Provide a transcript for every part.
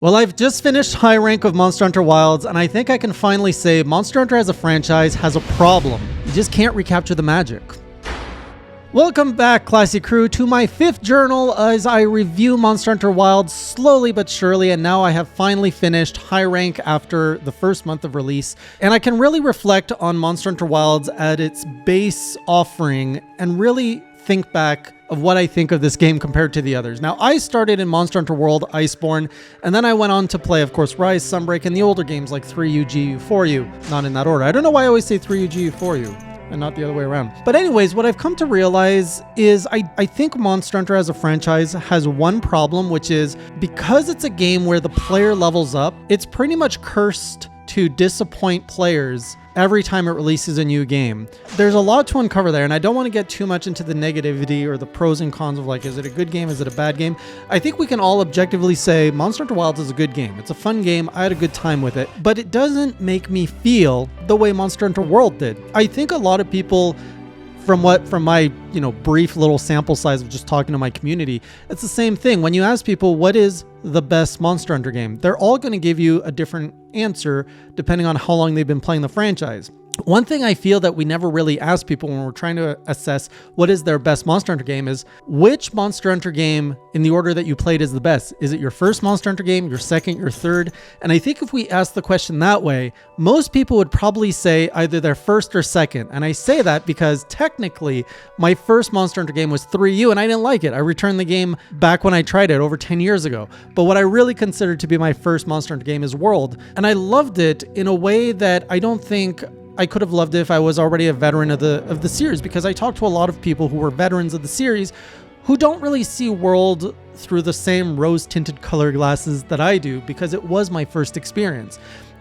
Well, I've just finished high rank of Monster Hunter Wilds, and I think I can finally say Monster Hunter as a franchise has a problem. You just can't recapture the magic. Welcome back, Classy Crew, to my 5th journal as I review Monster Hunter Wilds slowly but surely, and now I have finally finished high rank after the first month of release, and I can really reflect on Monster Hunter Wilds at its base offering and really think back of what I think of this game compared to the others. Now, I started in Monster Hunter World Iceborne, and then I went on to play, of course, Rise, Sunbreak, and the older games like 3U, GU, 4U. Not in that order. I don't know why I always say 3U, GU, 4U. And not the other way around. But anyways, what I've come to realize is I think Monster Hunter as a franchise has one problem, which is because it's a game where the player levels up, it's pretty much cursed to disappoint players every time it releases a new game. There's a lot to uncover there, and I don't want to get too much into the negativity or the pros and cons of like, is it a good game? Is it a bad game? I think we can all objectively say Monster Hunter Wilds is a good game. It's a fun game. I had a good time with it, but it doesn't make me feel the way Monster Hunter World did. I think a lot of people, from my brief little sample size of just talking to my community, it's the same thing. When you ask people what is the best Monster Hunter game, they're all going to give you a different answer depending on how long they've been playing the franchise. One thing I feel that we never really ask people when we're trying to assess what is their best Monster Hunter game is which Monster Hunter game in the order that you played is the best. Is it your first Monster Hunter game, your second, your third? And I think if we ask the question that way, most people would probably say either their first or second. And I say that because technically my first Monster Hunter game was 3U and I didn't like it. I returned the game back when I tried it over 10 years ago. But what I really considered to be my first Monster Hunter game is World. And I loved it in a way that I don't think I could have loved it if I was already a veteran of the series, because I talked to a lot of people who were veterans of the series who don't really see World through the same rose-tinted color glasses that I do, because it was my first experience.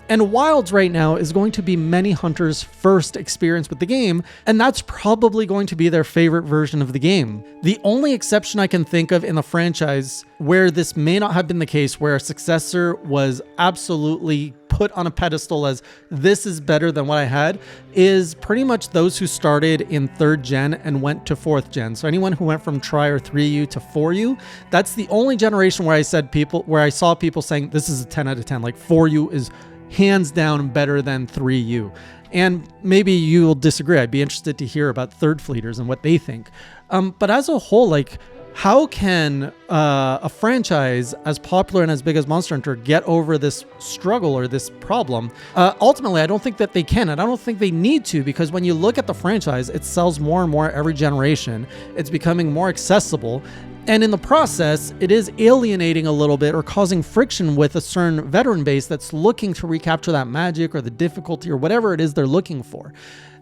And Wilds right now is going to be many hunters' first experience with the game, and that's probably going to be their favorite version of the game. The only exception I can think of in the franchise where this may not have been the case, where a successor was absolutely put on a pedestal as this is better than what I had, is pretty much those who started in 3rd gen and went to 4th gen. So anyone who went from Tri or 3U to 4U, that's the only generation where I saw people saying this is a 10 out of 10. Like 4U is hands down better than 3U. And maybe you'll disagree. I'd be interested to hear about 3rd fleeters and what they think. But as a whole, like, how can a franchise as popular and as big as Monster Hunter get over this struggle or this problem? Ultimately, I don't think that they can, and I don't think they need to, because when you look at the franchise, it sells more and more every generation. It's becoming more accessible. And in the process, it is alienating a little bit or causing friction with a certain veteran base that's looking to recapture that magic or the difficulty or whatever it is they're looking for.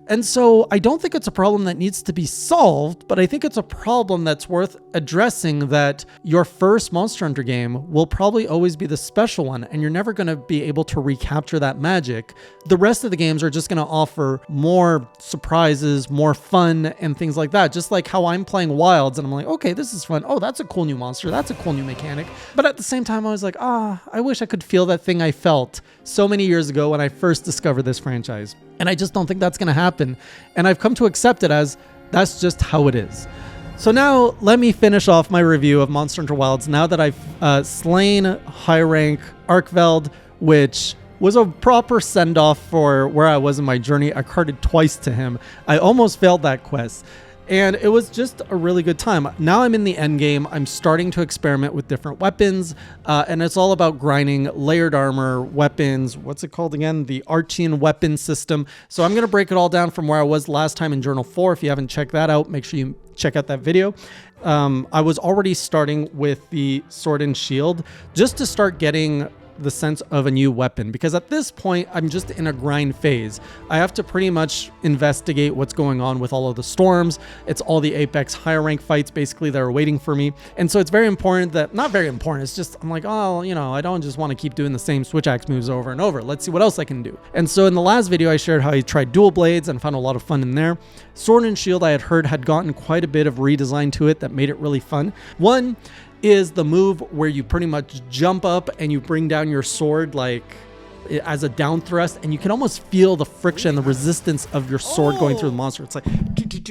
And so I don't think it's a problem that needs to be solved, but I think it's a problem that's worth addressing, that your first Monster Hunter game will probably always be the special one, and you're never going to be able to recapture that magic. The rest of the games are just going to offer more surprises, more fun, and things like that. Just like how I'm playing Wilds, and I'm like, okay, this is fun. Oh, that's a cool new monster. That's a cool new mechanic. But at the same time, I was like, I wish I could feel that thing I felt so many years ago when I first discovered this franchise. And I just don't think that's going to happen. And I've come to accept it as that's just how it is. So now let me finish off my review of Monster Hunter Wilds now that I've slain high rank Arkveld, which was a proper send-off for where I was in my journey. I carded twice to him. I almost failed that quest. And it was just a really good time. Now I'm in the end game. I'm starting to experiment with different weapons, and it's all about grinding layered armor, weapons. What's it called again? The Artian weapon system. So I'm going to break it all down from where I was last time in Journal 4. If you haven't checked that out, make sure you check out that video. I was already starting with the sword and shield just to start getting the sense of a new weapon, because at this point I'm just in a grind phase. I have to pretty much investigate what's going on with all of the storms. It's all the Apex higher rank fights basically that are waiting for me. And so it's very important that, not very important, it's just I'm like, oh, I don't just want to keep doing the same switch axe moves over and over. Let's see what else I can do. And so in the last video I shared how I tried dual blades and found a lot of fun in there. Sword and shield I had heard had gotten quite a bit of redesign to it that made it really fun. One is the move where you pretty much jump up and you bring down your sword like as a down thrust, and you can almost feel the friction, the resistance of your sword going through the monster. It's like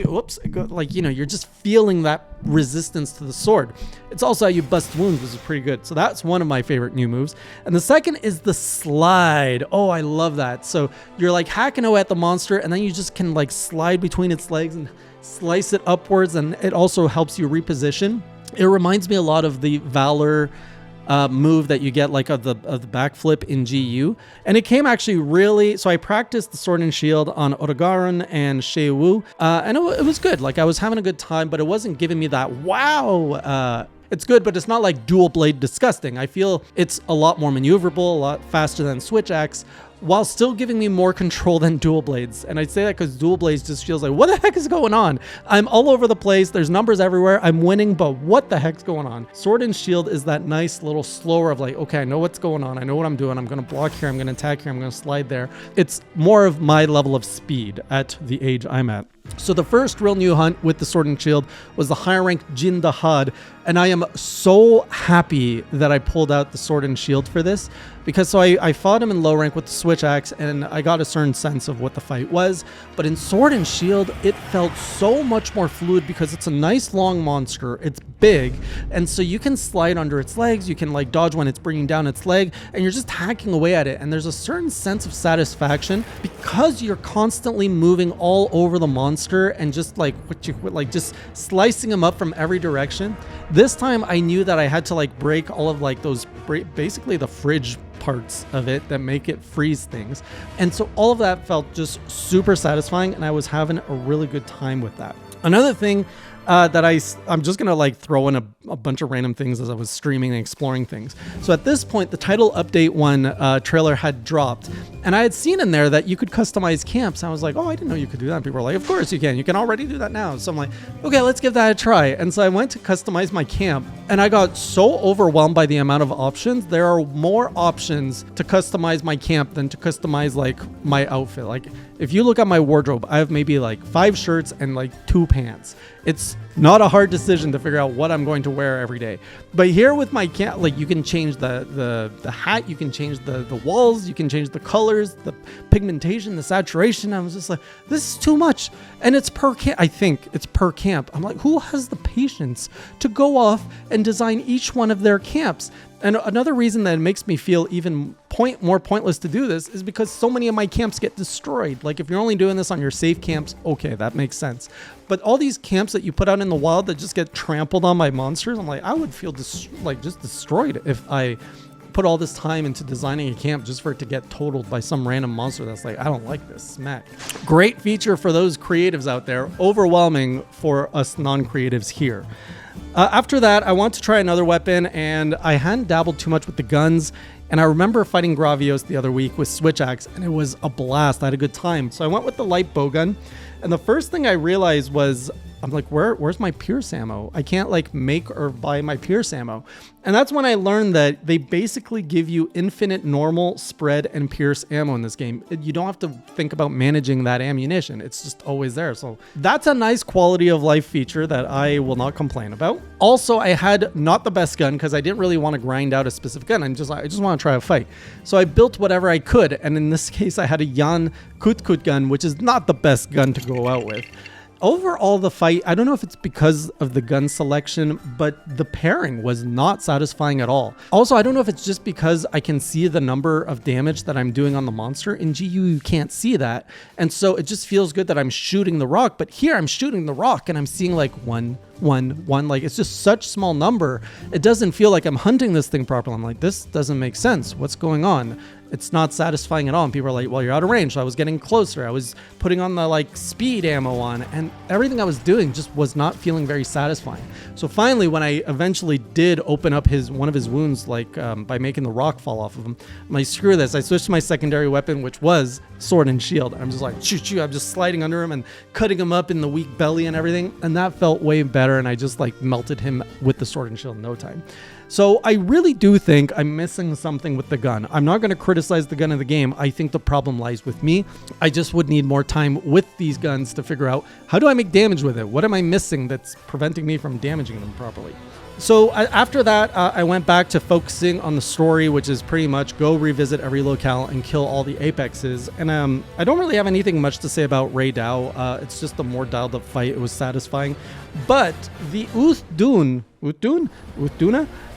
whoops, like, you know, you're just feeling that resistance to the sword. It's also how you bust wounds, which is pretty good. So that's one of my favorite new moves. And the second is the slide. Oh, I love that. So you're like hacking away at the monster, and then you just can like slide between its legs and slice it upwards, and it also helps you reposition. It reminds me a lot of the Valor move that you get like of the backflip in GU, and it came actually really. So I practiced the sword and shield on Otogaron and Sheiwu, and it was good. Like I was having a good time, but it wasn't giving me that wow. It's good, but it's not like dual blade disgusting. I feel it's a lot more maneuverable, a lot faster than switch axe, while still giving me more control than dual blades. And I say that because dual blades just feels like, what the heck is going on? I'm all over the place. There's numbers everywhere. I'm winning, but what the heck's going on? Sword and shield is that nice little slower of like, okay, I know what's going on. I know what I'm doing. I'm going to block here. I'm going to attack here. I'm going to slide there. It's more of my level of speed at the age I'm at. So the first real new hunt with the sword and shield was the higher ranked Jin Dahad, and I am so happy that I pulled out the sword and shield for this, because so I fought him in low rank with the switch axe, and I got a certain sense of what the fight was. But in sword and shield, it felt so much more fluid because it's a nice long monster. It's big, and so you can slide under its legs. You can like dodge when it's bringing down its leg, and you're just hacking away at it. And there's a certain sense of satisfaction because you're constantly moving all over the monster and just like just slicing them up from every direction. This time I knew that I had to like break all of like those basically the fridge parts of it that make it freeze things, and so all of that felt just super satisfying, and I was having a really good time with that. Another thing that I'm just gonna like throw in a bunch of random things as I was streaming and exploring things. So at this point, the title update 1 trailer had dropped, and I had seen in there that you could customize camps. I was like, oh, I didn't know you could do that. And people were like, of course you can. You can already do that now. So I'm like, okay, let's give that a try. And so I went to customize my camp, and I got so overwhelmed by the amount of options. There are more options to customize my camp than to customize like my outfit. Like if you look at my wardrobe, I have maybe like 5 shirts and like 2 pants. It's not a hard decision to figure out what I'm going to wear every day. But here with my camp, like you can change the hat, you can change the walls, you can change the colors, the pigmentation, the saturation. I was just like, this is too much. And it's per camp. I think it's per camp. I'm like, who has the patience to go off and design each one of their camps? And another reason that it makes me feel even more pointless to do this is because so many of my camps get destroyed. Like if you're only doing this on your safe camps, okay, that makes sense. But all these camps that you put out in the wild that just get trampled on by monsters, I'm like, I would feel just destroyed if I put all this time into designing a camp just for it to get totaled by some random monster that's like, I don't like this, smack. Great feature for those creatives out there, overwhelming for us non-creatives here. After that, I want to try another weapon, and I hadn't dabbled too much with the guns. And I remember fighting Gravios the other week with switch axe, and it was a blast. I had a good time. So I went with the light bowgun, and the first thing I realized was, I'm like, where's my pierce ammo? I can't like make or buy my pierce ammo. And that's when I learned that they basically give you infinite normal, spread, and pierce ammo in this game. You don't have to think about managing that ammunition. It's just always there. So that's a nice quality of life feature that I will not complain about. Also, I had not the best gun because I didn't really want to grind out a specific gun. I just want to try a fight. So I built whatever I could. And in this case, I had a Yan Kutkut gun, which is not the best gun to go out with. Overall, the fight, I don't know if it's because of the gun selection, but the pairing was not satisfying at all. Also, I don't know if it's just because I can see the number of damage that I'm doing on the monster. In GU, you can't see that. And so it just feels good that I'm shooting the rock. But here I'm shooting the rock and I'm seeing like one. Like it's just such small number. It doesn't feel like I'm hunting this thing properly. I'm like, this doesn't make sense. What's going on? It's not satisfying at all. And people are like, well, you're out of range. So I was getting closer. I was putting on the like speed ammo on, and everything I was doing just was not feeling very satisfying. So finally, when I eventually did open up one of his wounds, like by making the rock fall off of him, I'm like, screw this. I switched to my secondary weapon, which was sword and shield. I'm just like, shoot. I'm just sliding under him and cutting him up in the weak belly and everything. And that felt way better. And I just like melted him with the sword and shield in no time. So I really do think I'm missing something with the gun. I'm not going to criticize the gun in the game. I think the problem lies with me. I just would need more time with these guns to figure out, how do I make damage with it? What am I missing that's preventing me from damaging them properly? So after that, I went back to focusing on the story, which is pretty much go revisit every locale and kill all the apexes. And I don't really have anything much to say about Ray Dao. It's just a more dialed up fight. It was satisfying. But the Uthduna,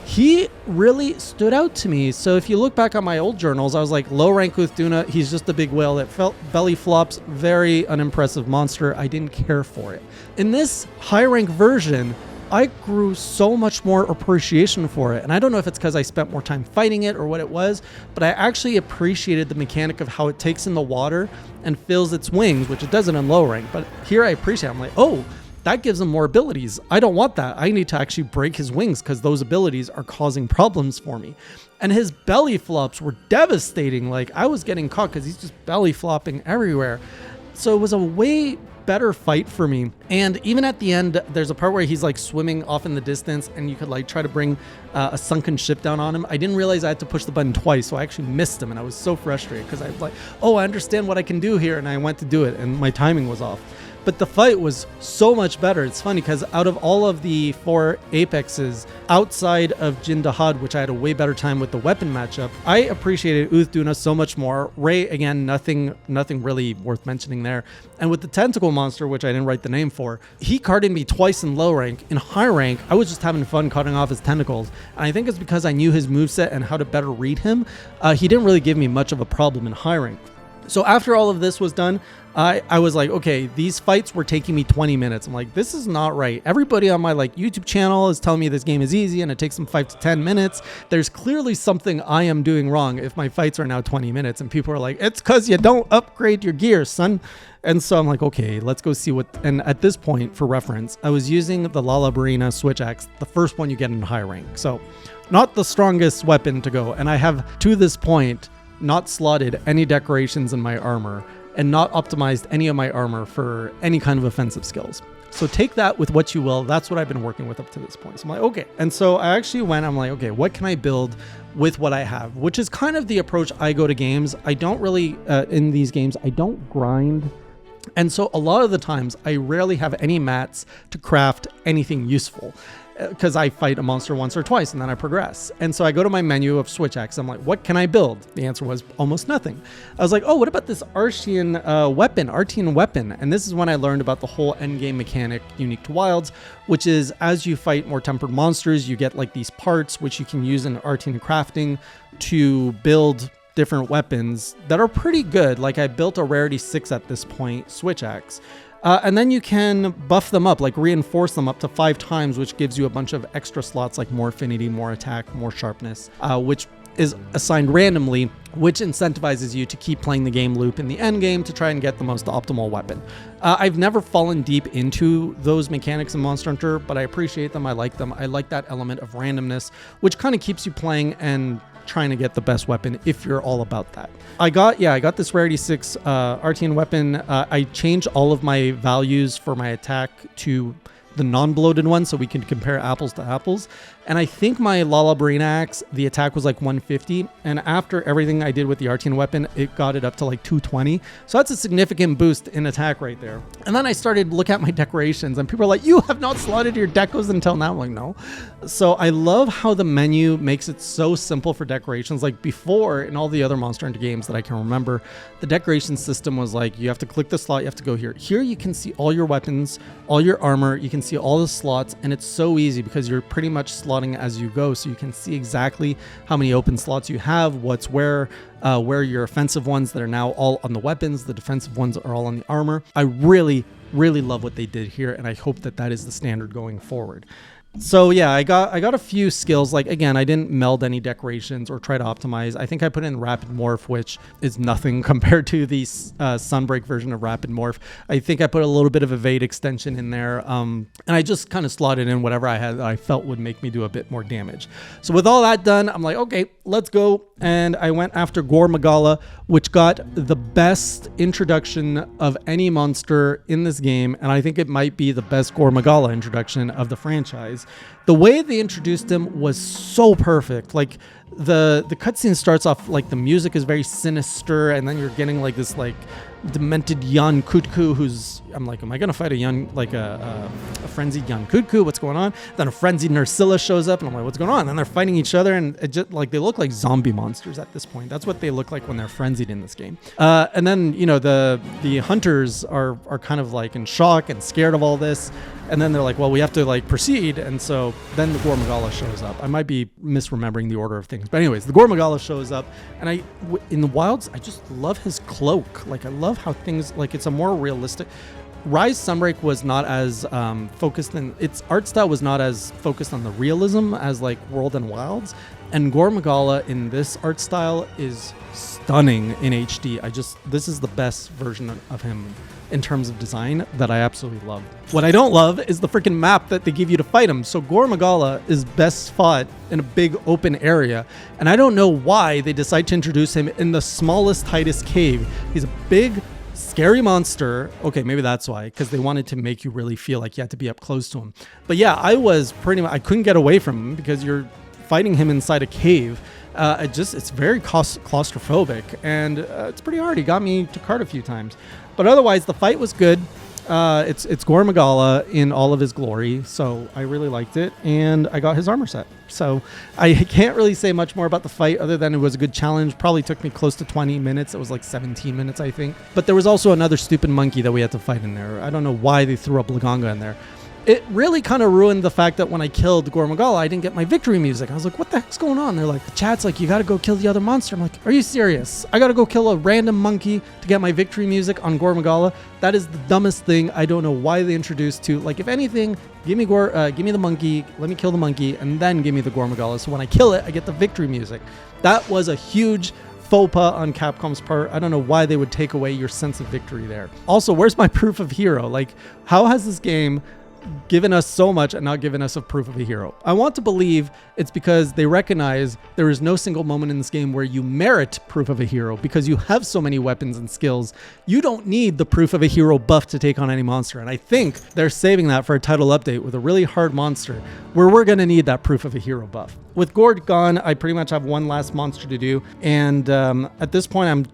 he really stood out to me. So if you look back on my old journals, I was like, low rank Uthduna, he's just a big whale that felt belly flops, very unimpressive monster. I didn't care for it. In this high rank version, I grew so much more appreciation for it. And I don't know if it's because I spent more time fighting it or what it was, but I actually appreciated the mechanic of how it takes in the water and fills its wings, which it doesn't in low rank. But here I appreciate it. I'm like, oh, that gives him more abilities. I don't want that. I need to actually break his wings because those abilities are causing problems for me. And his belly flops were devastating. Like, I was getting caught because he's just belly flopping everywhere. So it was a way better fight for me. And even at the end, there's a part where he's like swimming off in the distance and you could like try to bring a sunken ship down on him. I didn't realize I had to push the button twice, so I actually missed him and I was so frustrated because I was like, oh, I understand what I can do here, and I went to do it and my timing was off. But the fight was so much better. It's funny because out of all of the 4 apexes outside of Jin Dahad, which I had a way better time with the weapon matchup, I appreciated Uthduna so much more. Ray, again, nothing really worth mentioning there. And with the tentacle monster, which I didn't write the name for, he carded me twice in low rank. In high rank, I was just having fun cutting off his tentacles. And I think it's because I knew his moveset and how to better read him. He didn't really give me much of a problem in high rank. So after all of this was done, I was like, okay, these fights were taking me 20 minutes. I'm like, this is not right. Everybody on my like YouTube channel is telling me this game is easy and it takes them 5 to 10 minutes. There's clearly something I am doing wrong if my fights are now 20 minutes. And people are like, it's because you don't upgrade your gear, son. And so I'm like, okay, let's go see what. And at this point, for reference, I was using the Lalabarina switch axe, the first one you get in high rank. So not the strongest weapon to go. And I have, to this point, not slotted any decorations in my armor and not optimized any of my armor for any kind of offensive skills. So take that with what you will. That's what I've been working with up to this point. So I'm like, okay. And so I actually I'm like, okay, what can I build with what I have? Which is kind of the approach I go to games. I don't really, in these games, I don't grind. And so a lot of the times I rarely have any mats to craft anything useful, because I fight a monster once or twice and then I progress. And so I go to my menu of switch axe. I'm like, what can I build? The answer was almost nothing. I was like, oh, what about this Artian weapon? And this is when I learned about the whole endgame mechanic unique to Wilds, which is as you fight more tempered monsters, you get like these parts which you can use in Artian crafting to build different weapons that are pretty good. Like I built a rarity 6 at this point, switch axe. And then you can buff them up, like reinforce them up to 5 times, which gives you a bunch of extra slots like more affinity, more attack, more sharpness, which is assigned randomly, which incentivizes you to keep playing the game loop in the end game to try and get the most optimal weapon. I've never fallen deep into those mechanics in Monster Hunter, but I appreciate them. I like them. I like that element of randomness, which kind of keeps you playing and trying to get the best weapon if you're all about that. I got this rarity 6 Artian weapon. I changed all of my values for my attack to the non-bloated one so we can compare apples to apples. And I think my Lalabarina axe, the attack was like 150. And after everything I did with the Artian weapon, it got it up to like 220. So that's a significant boost in attack right there. And then I started to look at my decorations and people are like, you have not slotted your decos until now. I'm like, no. So I love how the menu makes it so simple for decorations. Like before in all the other Monster Hunter games that I can remember, the decoration system was like, you have to click the slot, you have to go here. Here you can see all your weapons, all your armor, you can see all the slots, and it's so easy because you're pretty much slotting as you go, so you can see exactly how many open slots you have, what's where your offensive ones that are now all on the weapons, the defensive ones are all on the armor. I really love what they did here, and I hope that that is the standard going forward. So yeah, I got a few skills. Like again, I didn't meld any decorations or try to optimize. I think I put in Rapid Morph, which is nothing compared to the Sunbreak version of Rapid Morph. I think I put a little bit of Evade extension in there, and I just kind of slotted in whatever I had that I felt would make me do a bit more damage. So with all that done, I'm like, okay, let's go. And I went after Gore Magala, which got the best introduction of any monster in this game, and I think it might be the best Gore Magala introduction of the franchise. The The way they introduced him was so perfect. Like the cutscene starts off like the music is very sinister, and then you're getting like this like demented Yan Kutku who's, I'm like, am I gonna fight a frenzied Yan Kutku? What's going on? Then a frenzied Nursilla shows up, and I'm like, what's going on? And then they're fighting each other, and it just like they look like zombie monsters at this point. That's what they look like when they're frenzied in this game. And then the hunters are kind of like in shock and scared of all this, and then they're like, well, we have to like proceed, and so then the Gore Magala shows up. I might be misremembering the order of things, but anyways, the Gore Magala shows up, and in the wilds, I just love his cloak. Like I love how things, like it's a more realistic. Rise Sunbreak was not as focused in its art style, was not as focused on the realism as like World and Wilds, and Gore Magala in this art style is stunning in HD. This is the best version of him in terms of design that I absolutely love. What I don't love is the freaking map that they give you to fight him. So Gore Magala is best fought in a big open area, and I don't know why they decide to introduce him in the smallest, tightest cave. He's a big, scary monster. Okay, maybe that's why, because they wanted to make you really feel like you had to be up close to him. But yeah, I couldn't get away from him because you're fighting him inside a cave. It's very claustrophobic, and it's pretty hard. He got me to cart a few times. But otherwise, the fight was good. It's Gore Magala in all of his glory, so I really liked it, and I got his armor set. So I can't really say much more about the fight other than it was a good challenge. Probably took me close to 20 minutes. It was like 17 minutes, I think. But there was also another stupid monkey that we had to fight in there. I don't know why they threw up Laganga in there. It really kind of ruined the fact that when I killed Gore Magala, I didn't get my victory music. I was like, what the heck's going on? They're like, the chat's like, you got to go kill the other monster. I'm like, are you serious? I got to go kill a random monkey to get my victory music on Gore Magala? That is the dumbest thing. I don't know why they introduced to, like, if anything, give me the monkey, let me kill the monkey, and then give me the Gore Magala. So when I kill it, I get the victory music. That was a huge faux pas on Capcom's part. I don't know why they would take away your sense of victory there. Also, where's my proof of hero? Like, how has this game given us so much and not given us a proof of a hero? I want to believe it's because they recognize there is no single moment in this game where you merit proof of a hero, because you have so many weapons and skills. You don't need the proof of a hero buff to take on any monster, and I think they're saving that for a title update with a really hard monster where we're going to need that proof of a hero buff. With Gore gone, I pretty much have one last monster to do, and at this point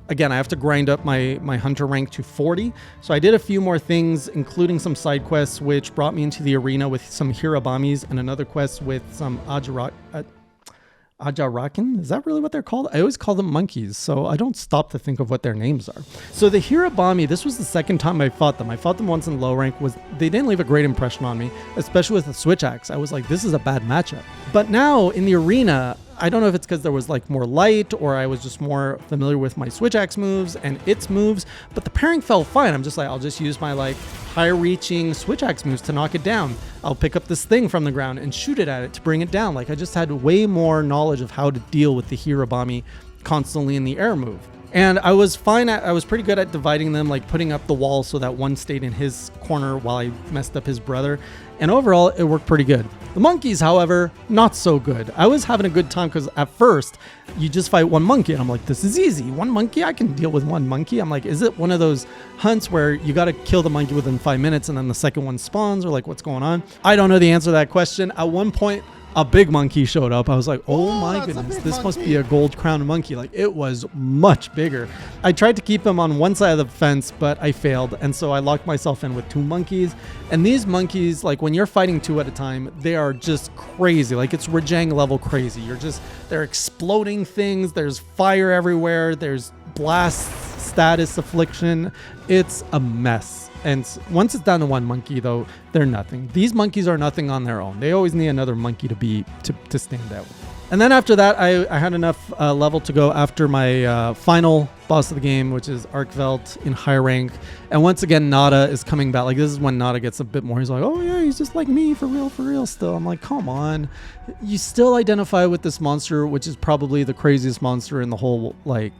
I have to grind up my hunter rank to 40. So I did a few more things, including some side quests, which brought me into the arena with some Hirabamis and another quest with some Ajarakan. Is that really what they're called? I always call them monkeys, so I don't stop to think of what their names are. So the Hirabami, this was the second time I fought them. I fought them once in low rank. They didn't leave a great impression on me, especially with the switch axe. I was like, this is a bad matchup. But now in the arena, I don't know if it's because there was like more light or I was just more familiar with my switch axe moves and its moves, but the pairing felt fine. I'm just like, I'll just use my like high reaching switch axe moves to knock it down. I'll pick up this thing from the ground and shoot it at it to bring it down. Like I just had way more knowledge of how to deal with the Hirabami constantly in the air move. And I was fine I was pretty good at dividing them, like putting up the wall so that one stayed in his corner while I messed up his brother. And overall, it worked pretty good. The monkeys, however, not so good. I was having a good time because at first, you just fight one monkey. And I'm like, this is easy. One monkey? I can deal with one monkey. I'm like, is it one of those hunts where you got to kill the monkey within 5 minutes and then the second one spawns? Or like, what's going on? I don't know the answer to that question. At one point, a big monkey showed up. I was like, oh my goodness, this must be a gold crowned monkey. Like it was much bigger. I tried to keep him on one side of the fence, but I failed. And so I locked myself in with two monkeys. And these monkeys, like when you're fighting two at a time, they are just crazy. Like it's Rajang level crazy. They're exploding things. There's fire everywhere. There's blast status affliction. It's a mess. And once it's down to one monkey, though, they're nothing. These monkeys are nothing on their own. They always need another monkey to stand out. And then after that, I had enough level to go after my final boss of the game, which is Arkveld in high rank. And once again, Nada is coming back. Like this is when Nada gets a bit more. He's like, oh yeah, he's just like me for real still. I'm like, come on. You still identify with this monster, which is probably the craziest monster in the whole like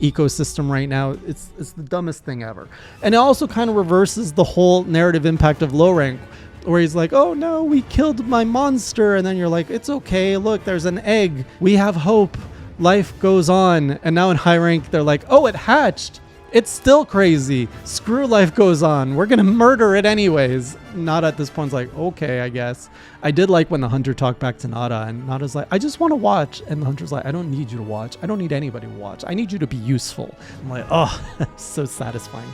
ecosystem right now. It's the dumbest thing ever. And it also kind of reverses the whole narrative impact of low rank, where he's like, oh no, we killed my monster, and then you're like, it's okay, look, there's an egg, we have hope, life goes on. And now in high rank they're like, oh, it hatched, It's still crazy. Screw life goes on. We're gonna murder it anyways. Nada at this point is like, okay, I guess. I did like when the hunter talked back to Nada, and Nada's like, I just want to watch. And the hunter's like, I don't need you to watch. I don't need anybody to watch. I need you to be useful. I'm like, oh, so satisfying.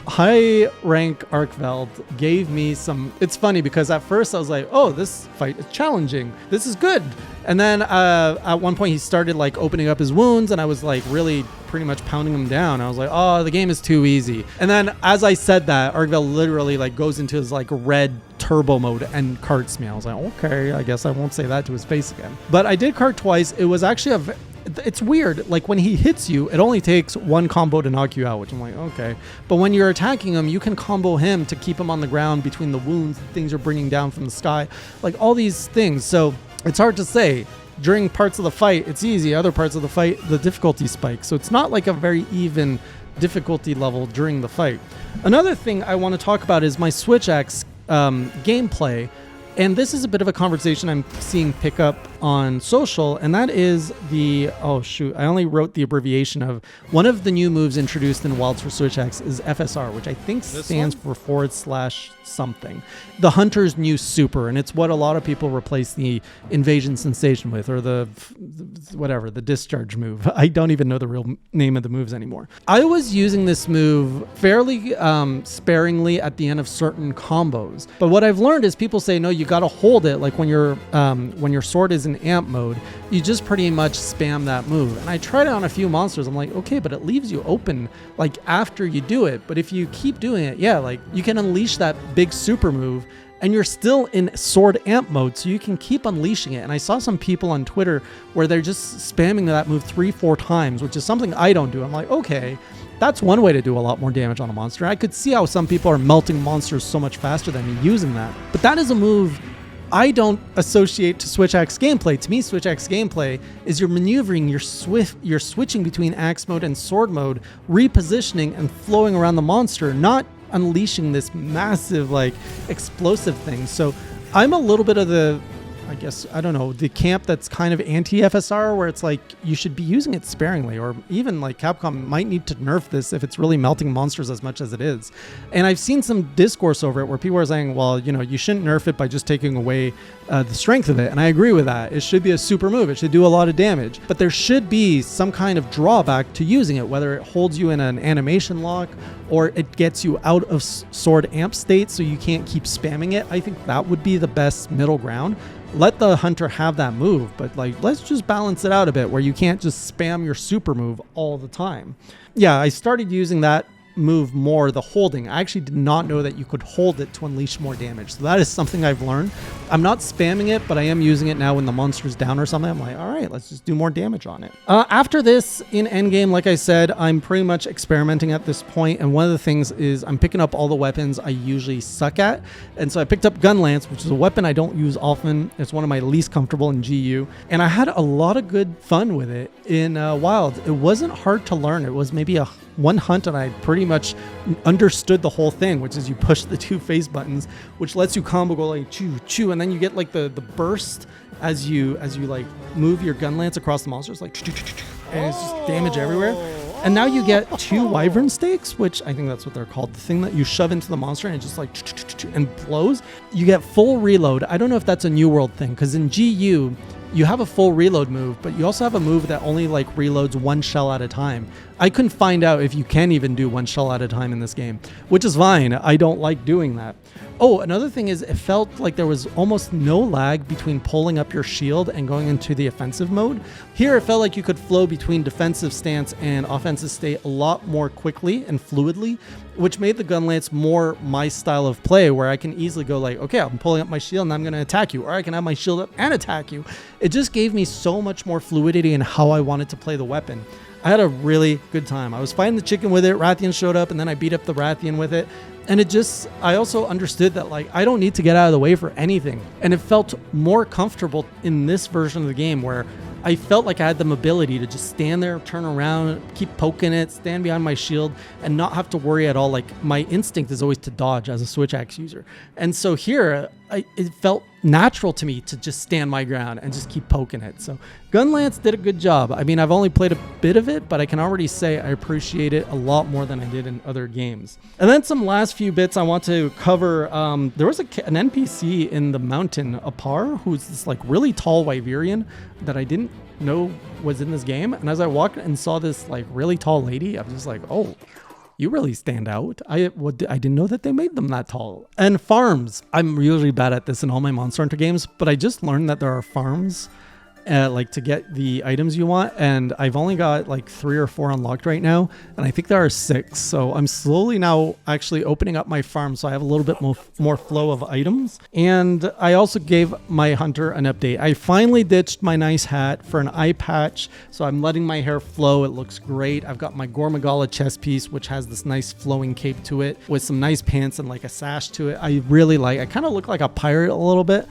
High rank Arkveld gave me some. It's funny because at first I was like, oh, this fight is challenging. This is good. And then at one point he started like opening up his wounds, and I was like really pretty much pounding him down. I was like, oh, the game is too easy. And then as I said that, Arkveld literally like goes into his like red turbo mode and carts me. I was like, okay, I guess I won't say that to his face again. But I did cart twice. It was actually it's weird. Like when he hits you, it only takes one combo to knock you out, which I'm like, okay. But when you're attacking him, you can combo him to keep him on the ground between the wounds, the things you're bringing down from the sky, like all these things. So it's hard to say. During parts of the fight, it's easy. Other parts of the fight, the difficulty spikes. So it's not like a very even difficulty level during the fight. Another thing I want to talk about is my Switch X gameplay. And this is a bit of a conversation I'm seeing pick up on social, and that is the, oh shoot, I only wrote the abbreviation of one of the new moves introduced in Wilds for Switch X is FSR, which I think stands for / something. The Hunter's new super, and it's what a lot of people replace the Invasion Sensation with, or the whatever, the Discharge move. I don't even know the real name of the moves anymore. I was using this move fairly sparingly at the end of certain combos, but what I've learned is people say, no, you got to hold it, like when your sword is in amp mode, you just pretty much spam that move. And I tried it on a few monsters. I'm like, okay, but it leaves you open like after you do it. But if you keep doing it, yeah, like you can unleash that big super move and you're still in sword amp mode, so you can keep unleashing it. And I saw some people on Twitter where they're just spamming that move 3-4 times, which is something I don't do. I'm like, okay, that's one way to do a lot more damage on a monster. I could see how some people are melting monsters so much faster than me using that. But that is a move I don't associate to Switch X gameplay. To me, Switch X gameplay is you're maneuvering, you're switching between axe mode and sword mode, repositioning and flowing around the monster, not unleashing this massive like explosive thing. So I'm a little bit of the, I guess, I don't know, the camp that's kind of anti-FSR, where it's like you should be using it sparingly, or even like Capcom might need to nerf this if it's really melting monsters as much as it is. And I've seen some discourse over it where people are saying, well, you know, you shouldn't nerf it by just taking away the strength of it. And I agree with that. It should be a super move. It should do a lot of damage, but there should be some kind of drawback to using it, whether it holds you in an animation lock or it gets you out of sword amp state so you can't keep spamming it. I think that would be the best middle ground. Let the hunter have that move, but like, let's just balance it out a bit where you can't just spam your super move all the time. Yeah, I started using that move more, the holding. I actually did not know that you could hold it to unleash more damage. So that is something I've learned. I'm not spamming it, but I am using it now when the monster's down or something. I'm like, all right, let's just do more damage on it. After this, in endgame, like I said, I'm pretty much experimenting at this point. And one of the things is I'm picking up all the weapons I usually suck at. And so I picked up Gunlance, which is a weapon I don't use often. It's one of my least comfortable in GU. And I had a lot of good fun with it in Wild. It wasn't hard to learn. It was maybe one hunt and I pretty much understood the whole thing, which is you push the 2 face buttons, which lets you combo go like choo choo, and then you get like the burst as you like move your Gunlance across the monsters, like choo, choo, choo, choo, and it's just damage everywhere. And now you get 2 wyvern stakes, which I think that's what they're called, the thing that you shove into the monster and it just like and blows. You get full reload. I don't know if that's a New World thing, because in GU you have a full reload move, but you also have a move that only like reloads 1 shell at a time. I couldn't find out if you can even do 1 shell at a time in this game, which is fine. I don't like doing that. Oh, another thing is it felt like there was almost no lag between pulling up your shield and going into the offensive mode. Here, it felt like you could flow between defensive stance and offensive state a lot more quickly and fluidly, which made the Gunlance more my style of play, where I can easily go like, okay, I'm pulling up my shield and I'm going to attack you, or I can have my shield up and attack you. It just gave me so much more fluidity in how I wanted to play the weapon. I had a really good time. I was fighting the chicken with it, Rathian showed up, and then I beat up the Rathian with it. And it just, I also understood that like, I don't need to get out of the way for anything. And it felt more comfortable in this version of the game where I felt like I had the mobility to just stand there, turn around, keep poking it, stand behind my shield, and not have to worry at all. Like my instinct is always to dodge as a Switch Axe user. And so here, it felt natural to me to just stand my ground and just keep poking it. So Gunlance did a good job. I mean, I've only played a bit of it, but I can already say I appreciate it a lot more than I did in other games. And then some last few bits I want to cover. There was an NPC in the mountain, Apar, who's this like really tall Wyverian that I didn't know was in this game. And as I walked and saw this like really tall lady, I was just like, oh, you really stand out. I didn't know that they made them that tall. And farms. I'm really bad at this in all my Monster Hunter games, but I just learned that there are farms like to get the items you want, and I've only got like 3 or 4 unlocked right now, and I think there are 6. So I'm slowly now actually opening up my farm so I have a little bit more flow of items. And I also gave my hunter an update. I finally ditched my nice hat for an eye patch, so I'm letting my hair flow. It looks great. I've got my Gore Magala chest piece, which has this nice flowing cape to it with some nice pants and like a sash to it. I really like. I kind of look like a pirate a little bit.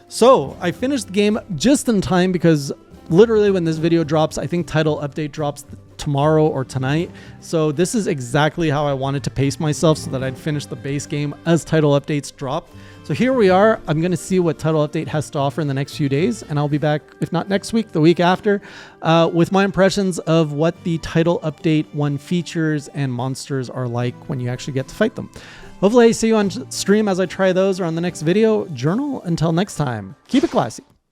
So I finished the game just in time because literally when this video drops, I think title update drops tomorrow or tonight. So this is exactly how I wanted to pace myself so that I'd finish the base game as title updates drop. So here we are. I'm going to see what title update has to offer in the next few days, and I'll be back, if not next week, the week after, with my impressions of what the title update 1 features and monsters are like when you actually get to fight them. Hopefully I see you on stream as I try those or on the next video. Journal until next time. Keep it classy.